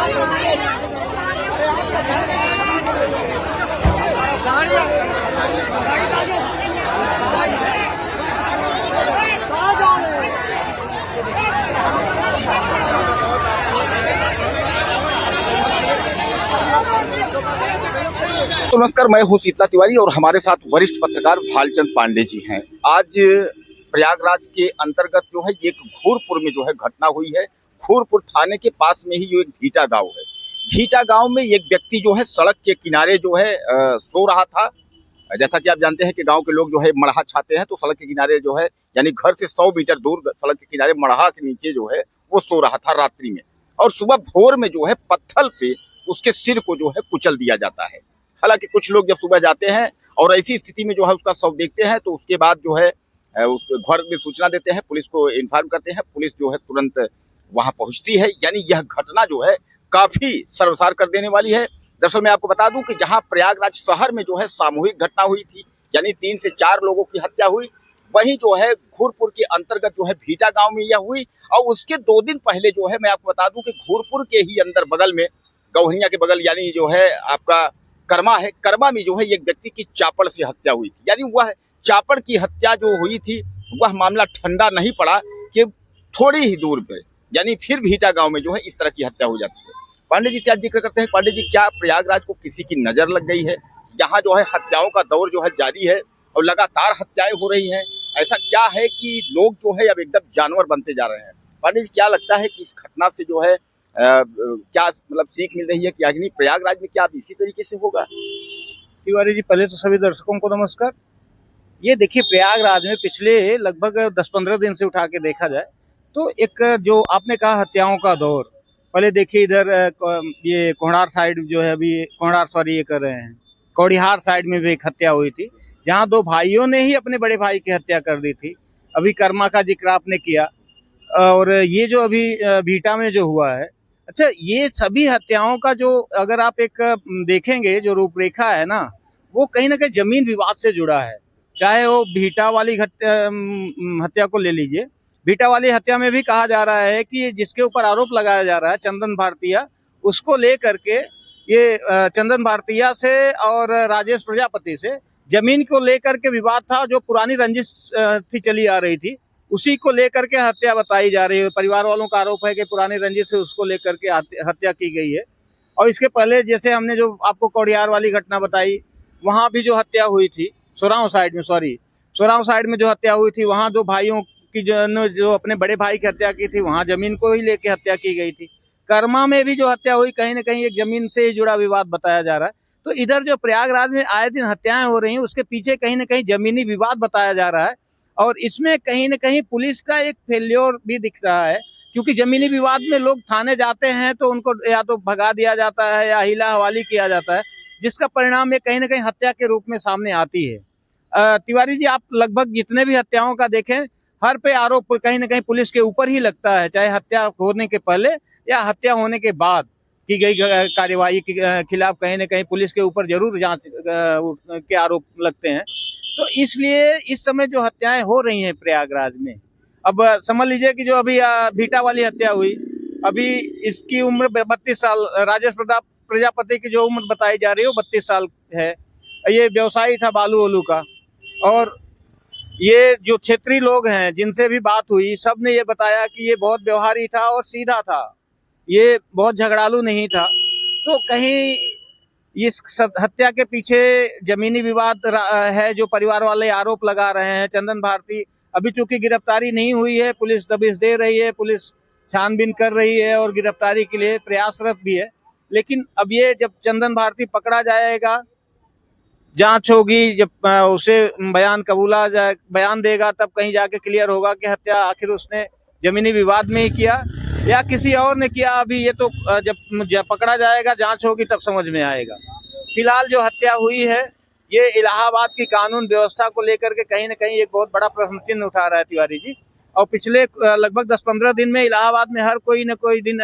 तो नमस्कार, मैं हूं शीतला तिवारी और हमारे साथ वरिष्ठ पत्रकार भालचंद पांडे जी हैं। आज प्रयागराज के अंतर्गत जो है एक घूरपुर में जो है घटना हुई है। घूरपुर थाने के पास में ही जो एक भीटा गांव है। भीटा गांव में एक व्यक्ति जो है सड़क के किनारे जो है सो रहा था। जैसा कि आप जानते हैं कि गांव के लोग जो है मड़हा छाते हैं, तो सड़क के किनारे जो है यानी घर से 100 मीटर दूर सड़क के किनारे मड़हा के नीचे जो है वो सो रहा था रात्रि में। और सुबह भोर में जो है पत्थर से उसके सिर को जो है कुचल दिया जाता है। हालांकि कुछ लोग जब सुबह जाते हैं और ऐसी स्थिति में जो है उसका शव देखते हैं, तो उसके बाद जो है उस घर में सूचना देते हैं, पुलिस को इन्फॉर्म करते हैं। पुलिस जो है तुरंत वहां पहुंचती है। यानी यह घटना जो है काफी शर्मसार कर देने वाली है। दरअसल मैं आपको बता दूं कि जहां प्रयागराज शहर में जो है सामूहिक घटना हुई थी, यानी 3 से 4 लोगों की हत्या हुई, वहीं जो है घूरपुर के अंतर्गत जो है भीटा गांव में यह हुई। और उसके 2 दिन पहले जो है मैं आपको बता दूं कि घूरपुर के ही अंदर बगल में, गौहनिया के बगल यानी जो है आपका कर्मा है, कर्मा में जो है एक व्यक्ति की चापड़ से हत्या हुई थी। यानी वह चापड़ की हत्या जो हुई थी वह मामला ठंडा नहीं पड़ा कि थोड़ी ही दूर पे यानी फिर भीटा गांव में जो है इस तरह की हत्या हो जाती है। पांडे जी से आज जिक्र करते हैं। पांडे जी, क्या प्रयागराज को किसी की नजर लग गई है? यहाँ जो है हत्याओं का दौर जो है जारी है और लगातार हत्याएं हो रही हैं। ऐसा क्या है कि लोग जो है अब एकदम जानवर बनते जा रहे हैं? पांडे जी, क्या लगता है कि इस घटना से जो है क्या मतलब सीख मिल रही है कि अग्नि प्रयागराज में क्या अब इसी तरीके से होगा? तिवारी जी, पहले तो सभी दर्शकों को नमस्कार। ये देखिए, प्रयागराज में पिछले लगभग 10-15 दिन से उठा के देखा जाए तो एक जो आपने कहा हत्याओं का दौर, पहले देखिए इधर ये कोहड़ार साइड जो है, अभी कोहड़ार ये कर रहे हैं, कौड़िहार साइड में भी एक हत्या हुई थी, जहाँ 2 भाइयों ने ही अपने बड़े भाई की हत्या कर दी थी। अभी कर्मा का जिक्र आपने किया, और ये जो अभी भीटा में जो हुआ है, अच्छा, ये सभी हत्याओं का जो अगर आप एक देखेंगे जो रूपरेखा है ना, वो कहीं ना कहीं जमीन विवाद से जुड़ा है। चाहे वो भीटा वाली हत्या को ले लीजिए। भीटा वाली हत्या में भी कहा जा रहा है कि जिसके ऊपर आरोप लगाया जा रहा है चंदन भारतीया, उसको लेकर के ये चंदन भारतीया से और राजेश प्रजापति से जमीन को लेकर के विवाद था, जो पुरानी रंजिश थी चली आ रही थी, उसी को लेकर के हत्या बताई जा रही है। परिवार वालों का आरोप है कि पुरानी रंजिश से उसको लेकर के हत्या की गई है। और इसके पहले जैसे हमने जो आपको कौड़ियार वाली घटना बताई, वहाँ भी जो हत्या हुई थी सोराव साइड में जो हत्या हुई थी, वहाँ 2 भाइयों की जो अपने बड़े भाई की हत्या की थी, वहाँ जमीन को ही लेके हत्या की गई थी। कर्मा में भी जो हत्या हुई, कहीं ना कहीं एक जमीन से जुड़ा विवाद बताया जा रहा है। तो इधर जो प्रयागराज में आए दिन हत्याएं हो रही हैं, उसके पीछे कहीं ना कहीं जमीनी विवाद बताया जा रहा है। और इसमें कहीं न कहीं पुलिस का एक फेल्योर भी दिख रहा है, क्योंकि जमीनी विवाद में लोग थाने जाते हैं तो उनको या तो भगा दिया जाता है या हिला हवाली किया जाता है, जिसका परिणाम ये कहीं न कहीं हत्या के रूप में सामने आती है। तिवारी जी, आप लगभग जितने भी हत्याओं का देखें, हर पे आरोप कहीं न कहीं पुलिस के ऊपर ही लगता है, चाहे हत्या होने के पहले या हत्या होने के बाद की गई कार्यवाही के खिलाफ कहीं न कहीं पुलिस के ऊपर जरूर जांच के आरोप लगते हैं। तो इसलिए इस समय जो हत्याएं हो रही हैं प्रयागराज में, अब समझ लीजिए कि जो अभी भीटा वाली हत्या हुई, अभी इसकी उम्र 32 साल, राजेश प्रजापति की जो उम्र बताई जा रही है वो 32 साल है। ये व्यवसायी था बालू ओलू का। और ये जो क्षेत्रीय लोग हैं जिनसे भी बात हुई, सब ने ये बताया कि ये बहुत व्यवहारी था और सीधा था, ये बहुत झगड़ालू नहीं था। तो कहीं इस हत्या के पीछे जमीनी विवाद है, जो परिवार वाले आरोप लगा रहे हैं। चंदन भारती अभी चूंकि गिरफ्तारी नहीं हुई है, पुलिस दबिश दे रही है, पुलिस छानबीन कर रही है और गिरफ्तारी के लिए प्रयासरत भी है। लेकिन अब ये जब चंदन भारती पकड़ा जाएगा, जांच होगी, जब उसे बयान देगा, तब कहीं जाके क्लियर होगा कि हत्या आखिर उसने जमीनी विवाद में ही किया या किसी और ने किया। अभी ये तो जब पकड़ा जाएगा, जांच होगी, तब समझ में आएगा। फिलहाल जो हत्या हुई है, ये इलाहाबाद की कानून व्यवस्था को लेकर के कहीं न कहीं एक बहुत बड़ा प्रश्न चिन्ह उठा रहा है तिवारी जी। और पिछले लगभग 10-15 दिन में इलाहाबाद में हर कोई न कोई दिन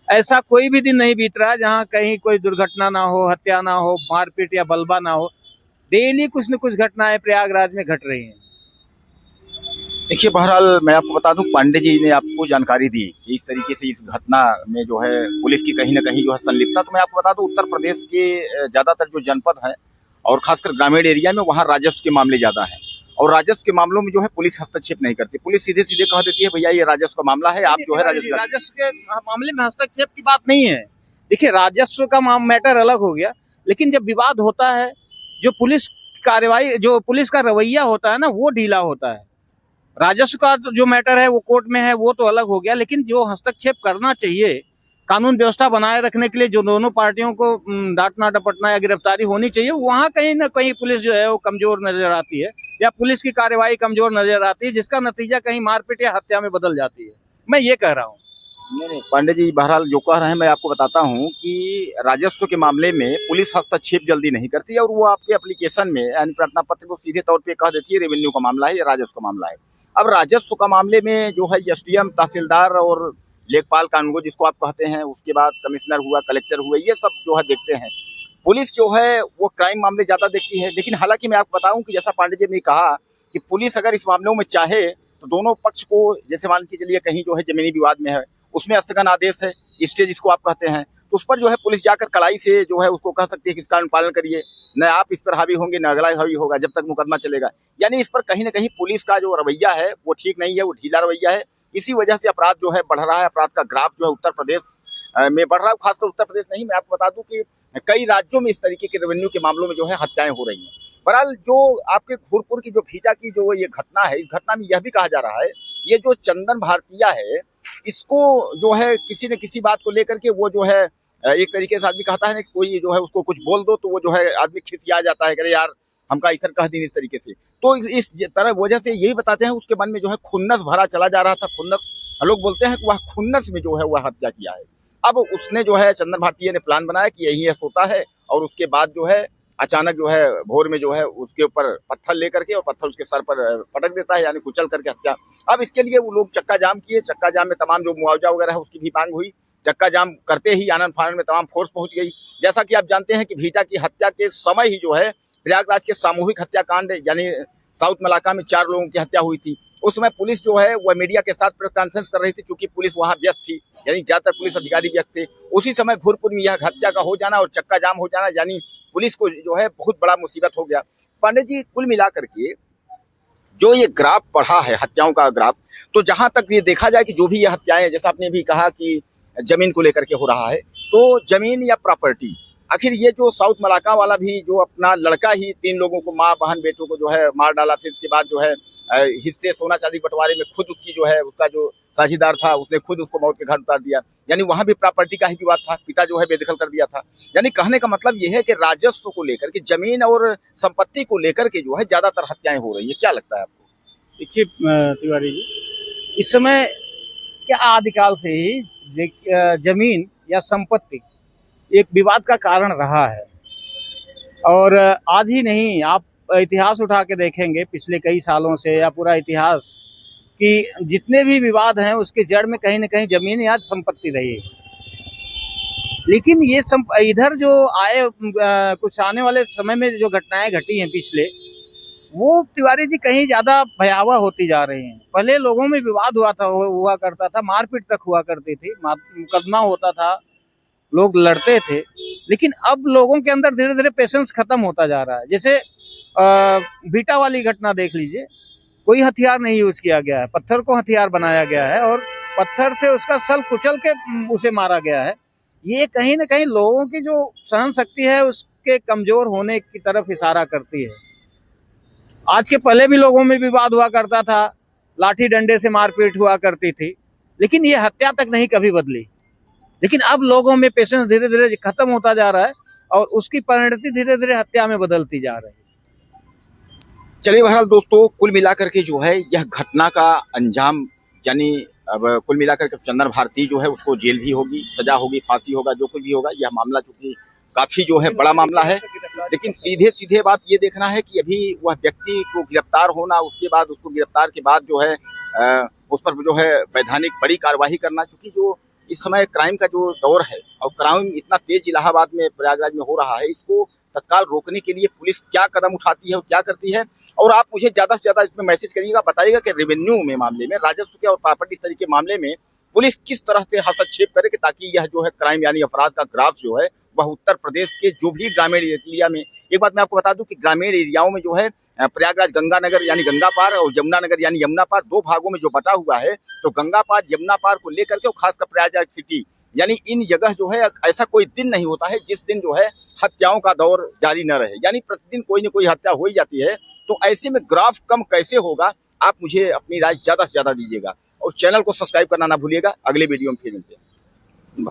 ऐसा कोई भी दिन नहीं बीत रहा है जहाँ कहीं कोई दुर्घटना ना हो, हत्या ना हो, मारपीट या बलवा ना हो। डेली कुछ न कुछ घटनाएं प्रयागराज में घट रही हैं। देखिए, बहरहाल मैं आपको बता दूं, पांडे जी ने आपको जानकारी दी कि इस तरीके से इस घटना में जो है पुलिस की कहीं ना कहीं जो है संलिप्तता। तो मैं आपको बता दूं, उत्तर प्रदेश के ज़्यादातर जो जनपद हैं और खासकर ग्रामीण एरिया में वहाँ राजस्व के मामले ज़्यादा हैं। और राजस्व के मामलों में जो है पुलिस हस्तक्षेप नहीं करती। पुलिस सीधे सीधे कह देती है, भैया ये राजस्व का मामला है, आप जो है राजस्व राजस्व के मामले में हस्तक्षेप की बात नहीं है। देखिए, राजस्व का मैटर अलग हो गया, लेकिन जब विवाद होता है, जो पुलिस कार्रवाई, जो पुलिस का रवैया होता है ना, वो ढीला होता है। राजस्व का तो जो मैटर है वो कोर्ट में है, वो तो अलग हो गया, लेकिन जो हस्तक्षेप करना चाहिए कानून व्यवस्था बनाए रखने के लिए, जो दोनों पार्टियों को डांटना डपटना या गिरफ्तारी होनी चाहिए, वहाँ कहीं ना कहीं पुलिस जो है वो कमजोर नजर आती है, या पुलिस की कार्रवाई कमजोर नजर आती है, जिसका नतीजा कहीं मारपीट या हत्या में बदल जाती है। मैं ये कह रहा हूँ। नहीं, पांडे जी बहरहाल जो कह रहे हैं मैं आपको बताता हूं कि राजस्व के मामले में पुलिस हस्तक्षेप जल्दी नहीं करती और वो आपके एप्लीकेशन में यानी प्रार्थना पत्र को सीधे तौर पे कह देती है रेवेन्यू का मामला है या राजस्व का मामला है। अब राजस्व का मामले में जो है एसडीएम, तहसीलदार और लेखपाल कानूनगो जिसको आप कहते हैं, उसके बाद कमिश्नर हुआ, कलेक्टर हुए, ये सब जो है देखते हैं। पुलिस जो है वो क्राइम मामले ज्यादा देखती है। लेकिन हालांकि मैं आपको बताऊं कि जैसा पांडे जी ने कहा कि पुलिस अगर इस मामलों में चाहे तो दोनों पक्ष को, जैसे मान के चलिए कहीं जो है जमीनी विवाद में है, उसमें स्थगन आदेश है, स्टे जिसको आप कहते हैं, तो उस पर जो है पुलिस जाकर कड़ाई से जो है उसको कह सकती है कि इसका अनुपालन करिए, न आप इस पर हावी होंगे न अगला हावी होगा जब तक मुकदमा चलेगा। यानी इस पर कहीं ना कहीं पुलिस का जो रवैया है वो ठीक नहीं है, वो ढीला रवैया है। इसी वजह से अपराध जो है बढ़ रहा है। अपराध का ग्राफ जो है उत्तर प्रदेश में बढ़ रहा है, खासकर उत्तर प्रदेश नहीं, मैं आपको बता दूं कि कई राज्यों में इस तरीके के रेवेन्यू के मामलों में जो है हत्याएं हो रही हैं। बहरहाल जो आपके घूरपुर की जो भीटा की जो ये घटना है, इस घटना में यह भी कहा जा रहा है, ये जो चंदन भारतीय है, इसको जो है किसी न किसी बात को लेकर के वो जो है एक तरीके से आदमी कहता है ना कि कोई जो है उसको कुछ बोल दो तो वो जो है आदमी खिसिया जाता है, अरे यार हमका ऐसा कह दी इस तरीके से। तो इस तरह वजह से यही बताते हैं उसके मन में जो है खुन्नस भरा चला जा रहा था। खुन्नस, लोग बोलते हैं कि वह खुन्नस में जो है वह हत्या किया है। अब उसने जो है चंदन भारतीय ने प्लान बनाया कि यही है सोता है, और उसके बाद जो है अचानक जो है भोर में जो है उसके ऊपर पत्थर लेकर के और पत्थर उसके सर पर पटक देता है, यानी कुचल करके हत्या। अब इसके लिए वो लोग चक्का जाम किए। चक्का जाम में तमाम जो मुआवजा वगैरह है उसकी भी मांग हुई। चक्का जाम करते ही आनंद फानंद में तमाम फोर्स पहुंच गई। जैसा कि आप जानते हैं कि भीटा की हत्या के समय ही जो है प्रयागराज के सामूहिक हत्याकांड यानी साउथ मलाका में 4 लोगों की हत्या हुई थी। उस समय पुलिस जो है वह मीडिया के साथ प्रेस कॉन्फ्रेंस कर रही थी, क्योंकि पुलिस वहां व्यस्त थी, यानी ज्यादातर पुलिस अधिकारी व्यस्त थे। उसी समय घूरपुर में यह हत्या का हो जाना और चक्का जाम हो जाना, यानी पुलिस को जो है बहुत बड़ा मुसीबत हो गया। पांडे जी, कुल मिलाकर के जो ये ग्राफ बढ़ा है हत्याओं का ग्राफ, तो जहां तक ये देखा जाए कि जो भी ये हत्याएं, जैसा आपने भी कहा कि जमीन को लेकर के हो रहा है, तो जमीन या प्रॉपर्टी, आखिर ये जो साउथ मलाका वाला भी जो अपना लड़का ही 3 लोगों को, माँ बहन बेटों को जो है मार डाला, फिर उसके बाद जो है हिस्से सोना चांदी बंटवारे में खुद उसकी जो है उसका जो साझीदार था उसने खुद उसको मौत के घाट उतार दिया, यानी वहां भी प्रॉपर्टी का ही विवाद था, पिता जो है बेदखल कर दिया था। यानी कहने का मतलब यह है कि राजस्व को लेकर के, जमीन और संपत्ति को लेकर के जो है ज्यादातर हत्याएं हो रही है। क्या लगता है आपको? देखिए तिवारी जी, इस समय क्या आदिकाल से ही जमीन या संपत्ति एक विवाद का कारण रहा है, और आज ही नहीं, आप इतिहास उठा के देखेंगे पिछले कई सालों से या पूरा इतिहास, कि जितने भी विवाद हैं उसके जड़ में कहीं ना कहीं जमीन या संपत्ति रही है। लेकिन ये इधर जो आए कुछ आने वाले समय में जो घटनाएं घटी हैं पिछले, वो तिवारी जी कहीं ज्यादा भयावह होती जा रही हैं। पहले लोगों में विवाद हुआ करता था, मारपीट तक हुआ करती थी, मुकदमा होता था, लोग लड़ते थे, लेकिन अब लोगों के अंदर धीरे धीरे पेशेंस खत्म होता जा रहा है। जैसे बीटा वाली घटना देख लीजिए, कोई हथियार नहीं यूज किया गया है, पत्थर को हथियार बनाया गया है और पत्थर से उसका सल कुचल के उसे मारा गया है। ये कहीं ना कहीं लोगों की जो सहन शक्ति है उसके कमजोर होने की तरफ इशारा करती है। आज के पहले भी लोगों में विवाद हुआ करता था, लाठी डंडे से मारपीट हुआ करती थी, लेकिन ये हत्या तक नहीं कभी बदली। लेकिन अब लोगों में पेशेंस धीरे धीरे खत्म होता जा रहा है और उसकी परिणति धीरे धीरे हत्या में बदलती जा रही है। चलिए बहरहाल दोस्तों, कुल मिलाकर के जो है यह घटना का अंजाम, यानी अब कुल मिलाकर के चंदन भारती जो है उसको जेल भी होगी, सजा होगी, फांसी होगा, जो कुछ भी होगा। यह मामला चूंकि काफी जो है बड़ा मामला है, लेकिन सीधे सीधे बात ये देखना है कि अभी वह व्यक्ति को गिरफ्तार होना, उसके बाद उसको गिरफ्तार के बाद जो है उस पर जो है वैधानिक बड़ी कार्रवाई करना, क्योंकि जो इस समय क्राइम का जो दौर है और क्राइम इतना तेज इलाहाबाद में, प्रयागराज में हो रहा है, इसको तत्काल रोकने के लिए पुलिस क्या कदम उठाती है और क्या करती है। और आप मुझे ज़्यादा से ज़्यादा इसमें मैसेज करिएगा, बताइएगा कि रेवेन्यू में मामले में, राजस्व के और प्रॉपर्टी स्तरीय के मामले में पुलिस किस तरह से हस्तक्षेप करे कि ताकि यह जो है क्राइम यानी अपराध का ग्राफ जो है वह उत्तर प्रदेश के जो भी ग्रामीण एरिया में, एक बात मैं आपको बता दूं कि ग्रामीण एरियाओं में जो है प्रयागराज गंगानगर यानी गंगा पार और यमुना नगर यानी यमुना पार दो भागों में जो बटा हुआ है, तो गंगा पार यमुना पार को लेकर के और खासकर प्रयागराज सिटी यानी इन जगह जो है ऐसा कोई दिन नहीं होता है जिस दिन जो है हत्याओं का दौर जारी न रहे, यानी प्रतिदिन कोई न कोई हत्या हो ही जाती है। तो ऐसे में ग्राफ कम कैसे होगा, आप मुझे अपनी राय ज़्यादा से ज़्यादा दीजिएगा और चैनल को सब्सक्राइब करना ना भूलिएगा। अगले वीडियो में फिर मिलते हैं।